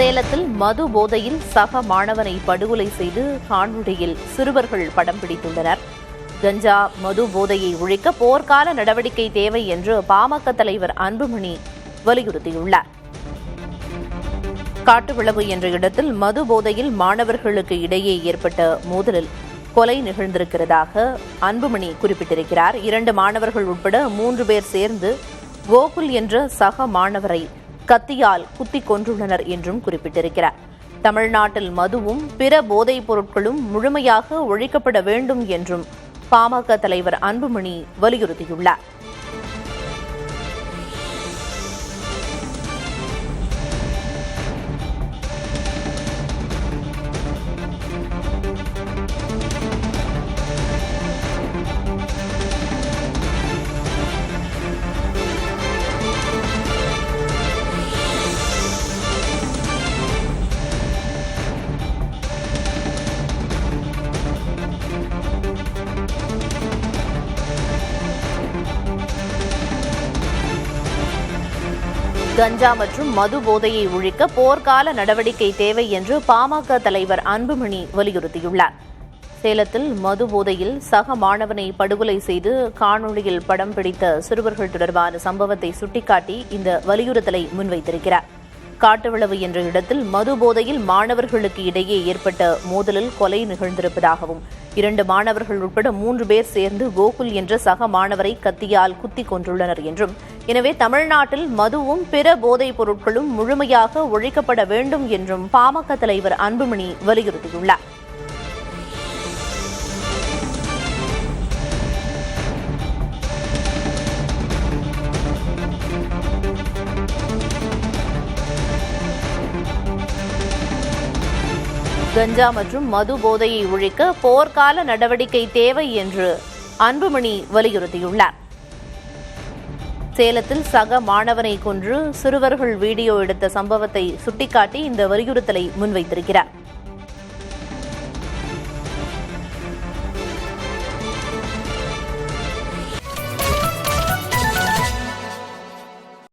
சேலத்தில் மது போதையில் சக மாணவனை படுகொலை செய்து காணொளியில் சிறுவர்கள் படம் பிடித்துள்ளனர். கஞ்சா, மது போதையை ஒழிக்க போர்க்கால நடவடிக்கை தேவை என்று பாமக தலைவர் அன்புமணி வலியுறுத்தியுள்ளார். காட்டுவிளவு என்ற இடத்தில் மது போதையில் மாணவர்களுக்கு இடையே ஏற்பட்ட மோதலில் கொலை நிகழ்ந்திருக்கிறதாக அன்புமணி குறிப்பிட்டிருக்கிறார். 2 மாணவர்கள் உட்பட 3 பேர் சேர்ந்து கோகுல் என்ற சக மாணவரை கத்தியால் குத்திக் கொன்றுள்ளனர் என்றும் குறிப்பிட்டிருக்கிறார். தமிழ்நாட்டில் மதுவும் பிற போதைப் பொருட்களும் முழுமையாக ஒழிக்கப்பட வேண்டும் என்றும் பாமக தலைவர் அன்புமணி வலியுறுத்தியுள்ளார். கஞ்சா மற்றும் மது போதையை ஒழிக்க போர்க்கால நடவடிக்கை தேவை என்று பாமக தலைவர் அன்புமணி வலியுறுத்தியுள்ளார். சேலத்தில் மது போதையில் சக மாணவனை படுகொலை செய்து காணொளியில் படம் பிடித்த சிறுவர்கள் தொடர்பான சம்பவத்தை சுட்டிக்காட்டி இந்த வலியுறுத்தலை முன்வைத்திருக்கிறார். காட்டுவிளவு என்ற இடத்தில் மது போதையில் மாணவர்களுக்கு இடையே ஏற்பட்ட மோதலில் கொலை நிகழ்ந்திருப்பதாகவும் 2 மாணவர்கள் உட்பட 3 பேர் சேர்ந்து கோகுல் என்ற சக மாணவரை கத்தியால் குத்திக் கொன்றுள்ளனர் என்றும், எனவே தமிழ்நாட்டில் மதுவும் பிற போதைப் பொருட்களும் முழுமையாக ஒழிக்கப்பட வேண்டும் என்றும் பாமக தலைவர் அன்புமணி வலியுறுத்தியுள்ளார். கஞ்சா மற்றும் மது போதையை ஒழிக்க போர்க்கால நடவடிக்கை தேவை என்று அன்புமணி வலியுறுத்தியுள்ளார். சேலத்தில் சக மாணவனை கொன்று சிறுவர்கள் வீடியோ எடுத்த சம்பவத்தை சுட்டிக்காட்டி இந்த வலியுறுத்தலை முன்வைத்திருக்கிறார்.